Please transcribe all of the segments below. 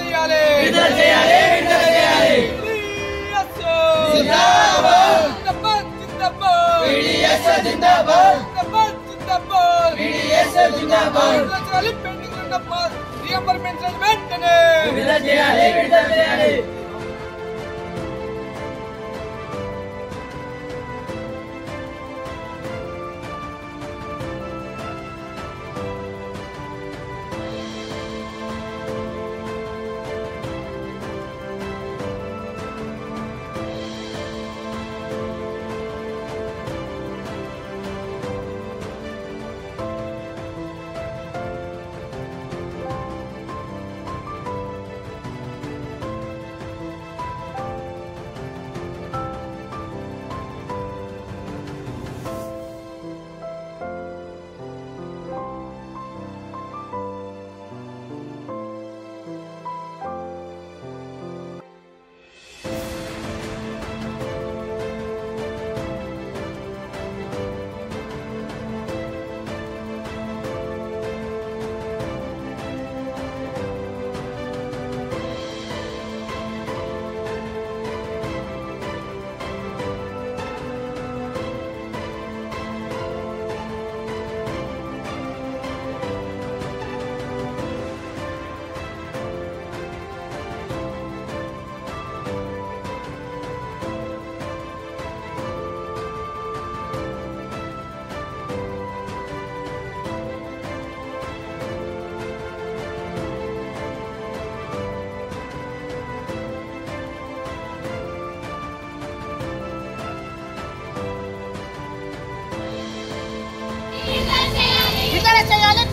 చేయాలి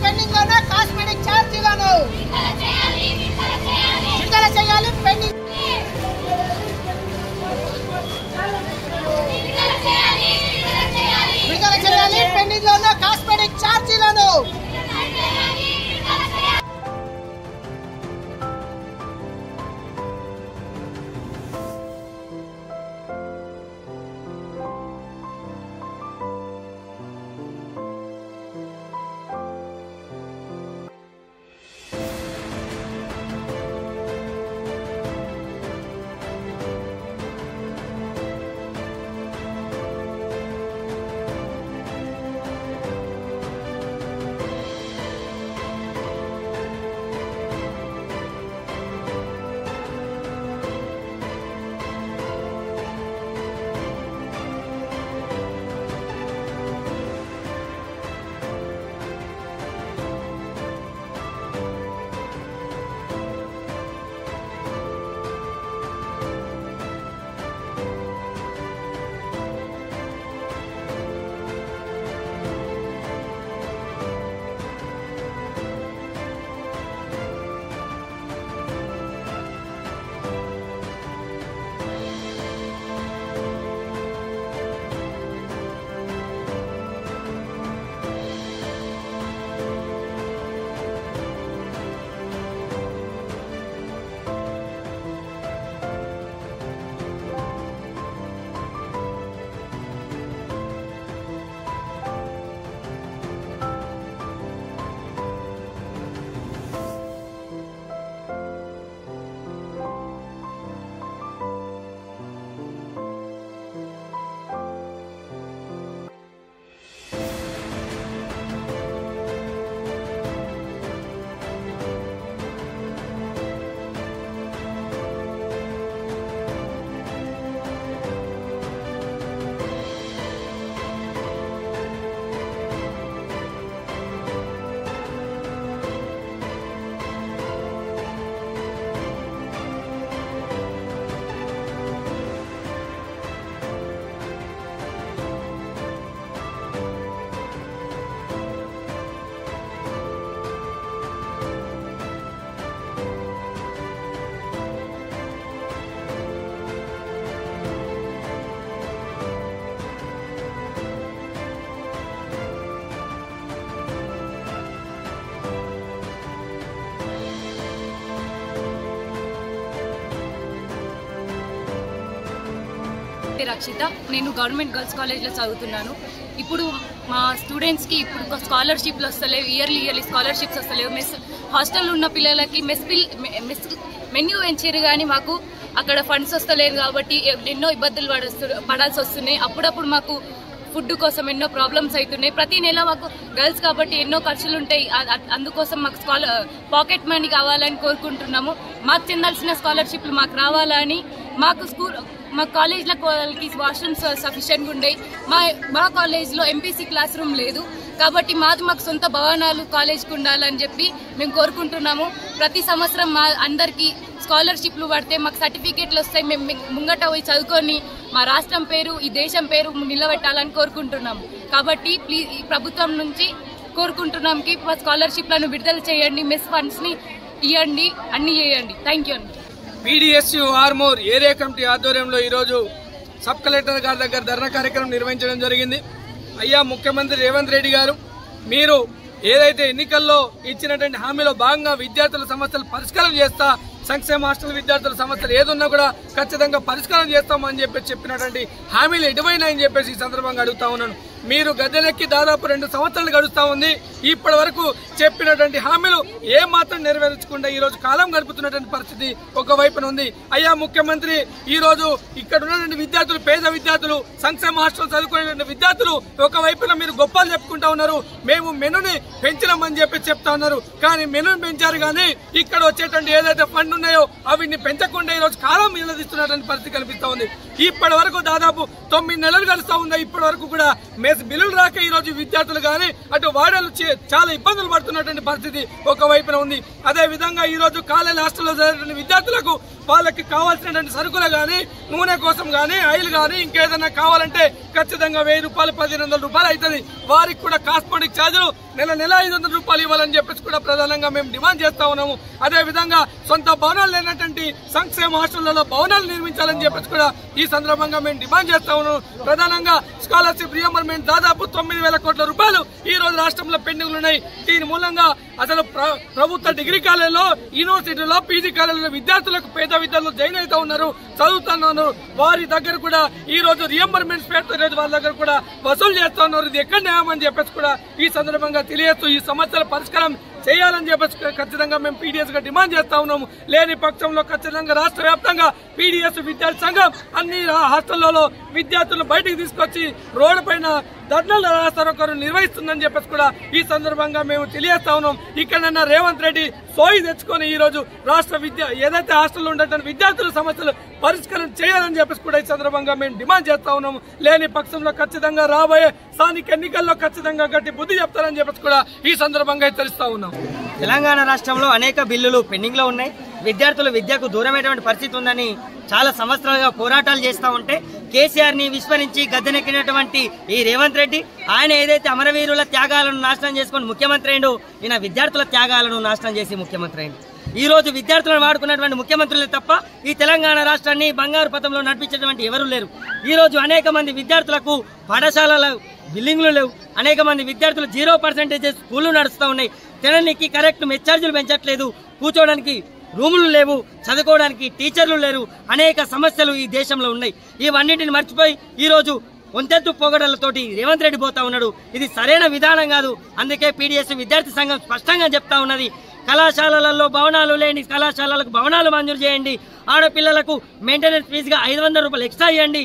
పెండింగ్ ఉన్న కాస్మెటిక్ ఛార్జీలను విడుదల చేయాలి. పెండింగ్ విడుదల చేయాలి. పెండింగ్ లో ఉన్న కాస్మెటిక్ ఛార్జీలను రక్షిత నేను గవర్నమెంట్ గర్ల్స్ కాలేజ్లో చదువుతున్నాను. ఇప్పుడు మా స్టూడెంట్స్కి ఇప్పుడు స్కాలర్షిప్లు వస్తలేవు, ఇయర్లీ స్కాలర్షిప్స్ వస్తలేవు. హాస్టల్లో ఉన్న పిల్లలకి మెస్ మెన్యూ పెంచారు కానీ మాకు అక్కడ ఫండ్స్ వస్తలేదు కాబట్టి ఎన్నో ఇబ్బందులు పడాల్సి వస్తున్నాయి. అప్పుడప్పుడు మాకు ఫుడ్ కోసం ఎన్నో ప్రాబ్లమ్స్ అవుతున్నాయి. ప్రతి నెల మాకు గర్ల్స్ కాబట్టి ఎన్నో ఖర్చులు ఉంటాయి. అందుకోసం మాకు పాకెట్ మనీ కావాలని కోరుకుంటున్నాము. మాకు చెందాల్సిన స్కాలర్షిప్లు మాకు రావాలని, మా కాలేజ్లకి వాష్రూమ్స్ సఫిషియెంట్గా ఉండేవి. మా కాలేజ్లో ఎంపీసీ క్లాస్ రూమ్ లేదు కాబట్టి మాకు సొంత భవనాలు కాలేజ్కి ఉండాలని చెప్పి మేము కోరుకుంటున్నాము. ప్రతి సంవత్సరం మా అందరికీ స్కాలర్షిప్లు పడితే మాకు సర్టిఫికేట్లు వస్తాయి. మేము ముంగట పోయి చదువుకొని మా రాష్ట్రం పేరు, ఈ దేశం పేరు నిలబెట్టాలని కోరుకుంటున్నాము. కాబట్టి ప్లీజ్ ఈ ప్రభుత్వం నుంచి కోరుకుంటున్నాం కి మా స్కాలర్షిప్లను విడుదల చేయండి, మెస్ ఫండ్స్ని ఇవ్వండి, అన్ని చేయండి. థ్యాంక్ యూ అండి. PDSU ఆర్మూర్ ఏరియా కమిటీ ఆధ్వర్యంలో ఈరోజు సబ్ కలెక్టర్ గారి దగ్గర ధర్నా కార్యక్రమం నిర్వహించడం జరిగింది. అయ్యా ముఖ్యమంత్రి రేవంత్ రెడ్డి గారు, మీరు ఏదైతే ఎన్నికల్లో ఇచ్చినటువంటి హామీలో భాగంగా విద్యార్థుల సమస్యలు పరిష్కారం చేస్తా, సంక్షేమ హాస్టల్ విద్యార్థుల సమస్యలు ఏదున్నా కూడా ఖచ్చితంగా పరిష్కారం చేస్తామని చెప్పినటువంటి హామీలు ఎటువైనాయని చెప్పేసి ఈ సందర్భంగా అడుగుతా ఉన్నాను. మీరు గద్దెనెక్కి దాదాపు 2 సంవత్సరాలు గడుస్తా ఉంది. ఇప్పటి వరకు చెప్పినటువంటి హామీలు ఏ మాత్రం నెరవేర్చకుండా ఈ రోజు కాలం గడుపుతున్నటువంటి పరిస్థితి ఒకవైపున ఉంది. అయ్యా ముఖ్యమంత్రి, ఈ రోజు ఇక్కడ ఉన్నటువంటి విద్యార్థులు, పేద విద్యార్థులు, సంక్షేమ హాస్టల్ చదువుకునేటువంటి విద్యార్థులు ఒకవైపున మీరు గొప్పలు చెప్పుకుంటా ఉన్నారు. మేము మెనుని పెంచినామని చెప్తా ఉన్నారు. కానీ మెనుని పెంచారు కానీ ఇక్కడ వచ్చేటువంటి ఏదైతే ఫండ్ ఉన్నాయో అవిని పెంచకుండా ఈ రోజు కాలం నిలదీస్తున్నటువంటి పరిస్థితి కనిపిస్తా ఉంది. ఇప్పటి వరకు దాదాపు 9 నెలలు గడుస్తా ఉంది. ఇప్పటి వరకు కూడా బిల్లులు రాక ఈ రోజు విద్యార్థులు కానీ అటు వాడలు చాలా ఇబ్బందులు పడుతున్నటువంటి పరిస్థితి ఒకవైపున ఉంది. అదే విధంగా ఈ రోజు కాలేజ్ హాస్టల్లో చదివేటువంటి విద్యార్థులకు వాళ్ళకి కావాల్సినటువంటి సరుకులు కానీ, నూనె కోసం కానీ, ఆయిల్ కానీ ఇంకేదైనా కావాలంటే ఖచ్చితంగా 1000 రూపాయలు, 1500 రూపాయలు అవుతుంది. వారికి కూడా కాస్మెటిక్ ఛార్జీలు నెల 500 రూపాయలు ఇవ్వాలని చెప్పేసి కూడా ప్రధానంగా మేము డిమాండ్ చేస్తా ఉన్నాము. అదే విధంగా సొంత భవనాలు లేనటువంటి సంక్షేమ హాస్టళ్లలో భవనాలు నిర్మించాలని చెప్పేసి కూడా ఈ సందర్భంగా మేము డిమాండ్ చేస్తా ఉన్నాము. ప్రధానంగా స్కాలర్షిప్ రియంబర్మెంట్ దాదాపు 9,000 కోట్ల రూపాయలు ఈ రోజు రాష్ట్రంలో పెండింగ్లు ఉన్నాయి. దీని మూలంగా అసలు ప్రభుత్వ డిగ్రీ కాలేజీలో, యూనివర్సిటీలో, పీజీ కాలేజీలో విద్యార్థులకు, పేద విద్యార్థులు జాయిన్ అవుతా ఉన్నారు, చదువుతున్నారు. వారి దగ్గర కూడా ఈ రోజు రియంబర్మెంట్స్ పేరుతో వాళ్ళ దగ్గర కూడా వసూలు చేస్తా ఉన్నారు. ఇది ఎక్కడ న్యాయం అని చెప్పేసి కూడా ఈ సందర్భంగా తెలియజేస్తూ ఈ సమస్యల పరిష్కారం చేయాలని చెప్పేసి ఖచ్చితంగా మేము PDS గా డిమాండ్ చేస్తా ఉన్నాము. లేని పక్షంలో ఖచ్చితంగా రాష్ట్ర వ్యాప్తంగా PDS విద్యార్థి సంఘం అన్ని హాస్టళ్లలో విద్యార్థులను బయటికి తీసుకొచ్చి రోడ్డు పైన ధర్నాలు రాస్తారొకరు నిర్వహిస్తుందని చెప్పేసి కూడా ఈ సందర్భంగా మేము తెలియజేస్తా ఉన్నాం. ఇక్కడన్నా రేవంత్ రెడ్డి సోయి తెచ్చుకొని ఈ రోజు రాష్ట్ర ఏదైతే హాస్టల్లో ఉండేటువంటి విద్యార్థుల సమస్యలు పరిష్కారం చేయాలని చెప్పేసి కూడా ఈ సందర్భంగా మేము డిమాండ్ చేస్తా ఉన్నాము. లేని పక్షంలో ఖచ్చితంగా రాబోయే స్థానిక ఎన్నికల్లో ఖచ్చితంగా గట్టి బుద్ధి చెప్తారని చెప్పేసి కూడా ఈ సందర్భంగా హెచ్చరిస్తా ఉన్నాం. తెలంగాణ రాష్ట్రంలో అనేక బిల్లులు పెండింగ్ లో ఉన్నాయి. విద్యార్థులు విద్యకు దూరమైనటువంటి పరిస్థితి ఉందని చాలా సంవత్సరాలుగా పోరాటాలు చేస్తూ ఉంటే కేసీఆర్ ని విస్మరించి గద్దెనెక్కినటువంటి ఈ రేవంత్ రెడ్డి, ఆయన ఏదైతే అమరవీరుల త్యాగాలను నాశనం చేసుకుని ముఖ్యమంత్రి అయిండు, ఈయన విద్యార్థుల త్యాగాలను నాశనం చేసి ముఖ్యమంత్రి అయిండు. ఈ రోజు విద్యార్థులను వాడుకున్నటువంటి ముఖ్యమంత్రులే తప్ప ఈ తెలంగాణ రాష్ట్రాన్ని బంగారు పథంలో నడిపించేటువంటి ఎవరూ లేరు. ఈ రోజు అనేక మంది విద్యార్థులకు పాఠశాలల బిల్డింగ్లు లేవు. అనేక మంది విద్యార్థులు 0% స్కూళ్లు నడుస్తూ ఉన్నాయి. తినడానికి కరెక్ట్ మెస్ ఛార్జీలు పెంచట్లేదు, కూర్చోవడానికి రూములు లేవు, చదువుకోవడానికి టీచర్లు లేరు. అనేక సమస్యలు ఈ దేశంలో ఉన్నాయి. ఇవన్నింటిని మర్చిపోయి ఈ రోజు ఒంతెత్తు పొగడలతోటి రేవంత్ రెడ్డి పోతా ఉన్నాడు. ఇది సరైన విధానం కాదు. అందుకే PDS విద్యార్థి సంఘం స్పష్టంగా చెప్తా ఉన్నది, కళాశాలలలో భవనాలు లేని కళాశాలలకు భవనాలు మంజూరు చేయండి. ఆడపిల్లలకు మెయింటెనెన్స్ ఫీజుగా 500 రూపాయలు ఎక్స్ట్రా ఇవ్వండి.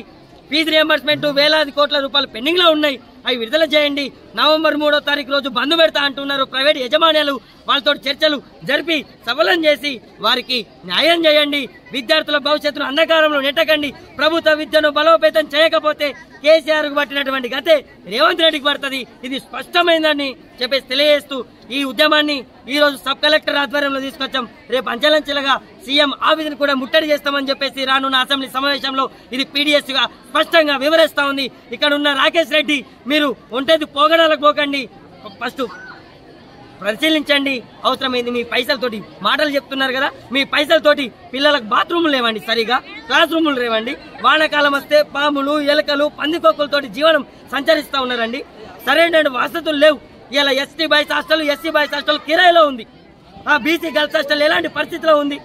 ఫీజు రియంబర్స్మెంట్ వేలాది కోట్ల రూపాయలు పెండింగ్ లో ఉన్నాయి, అవి విడుదల చేయండి. నవంబర్ 3వ తారీఖు రోజు బంద్ పెడతా అంటున్నారు ప్రైవేట్ యజమానులు. వాళ్ళతో చర్చలు జరిపి సఫలం చేసి వారికి న్యాయం చేయండి. విద్యార్థుల భవిష్యత్తును అంధకారంలో నెట్టకండి. ప్రభుత్వ విద్యను బలోపేతం చేయకపోతే కేసీఆర్ కు పట్టినటువంటి గతే రేవంత్ రెడ్డికి పడుతుంది. ఇది స్పష్టమైందని చెప్పేసి తెలియజేస్తూ ఈ ఉద్యమాన్ని ఈ రోజు సబ్ కలెక్టర్ ఆధ్వర్యంలో తీసుకొచ్చాం. రేపు అంచెలంచెలుగా సీఎం ఆఫీసును కూడా ముట్టడి చేస్తామని చెప్పేసి రానున్న అసెంబ్లీ సమావేశంలో ఇది PDS గా స్పష్టంగా వివరిస్తా ఉంది. ఇక్కడ ఉన్న రాకేష్ రెడ్డి, మీరు ఒంటేది పోగడాలకు పోకండి, ఫస్ట్ పరిశీలించండి. అవసరమైంది మీ పైసలతోటి మాటలు చెప్తున్నారు కదా, మీ పైసలతోటి పిల్లలకు బాత్రూములు లేవండి, సరిగా క్లాస్ రూములు లేవండి. వానాకాలం వస్తే పాములు, ఎలకలు, పందికొక్కులతోటి జీవనం సంచరిస్తూ ఉన్నారండి. సరైన వసతులు లేవు. ఇలా ST boys hostel, SC boys hostel కిరాయిలో ఉంది. BC గర్ల్స్ హాస్టల్ ఎలాంటి పరిస్థితిలో ఉంది?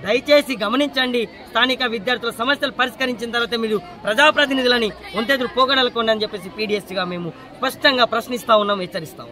దయచేసి గమనించండి. స్థానిక విద్యార్థుల సమస్యలు పరిష్కరించిన తర్వాత మీరు ప్రజాప్రతినిధులని ఒంటెదురు పోగడలకొండి అని చెప్పేసి PDS గా మేము స్పష్టంగా ప్రశ్నిస్తా ఉన్నాం, హెచ్చరిస్తాం.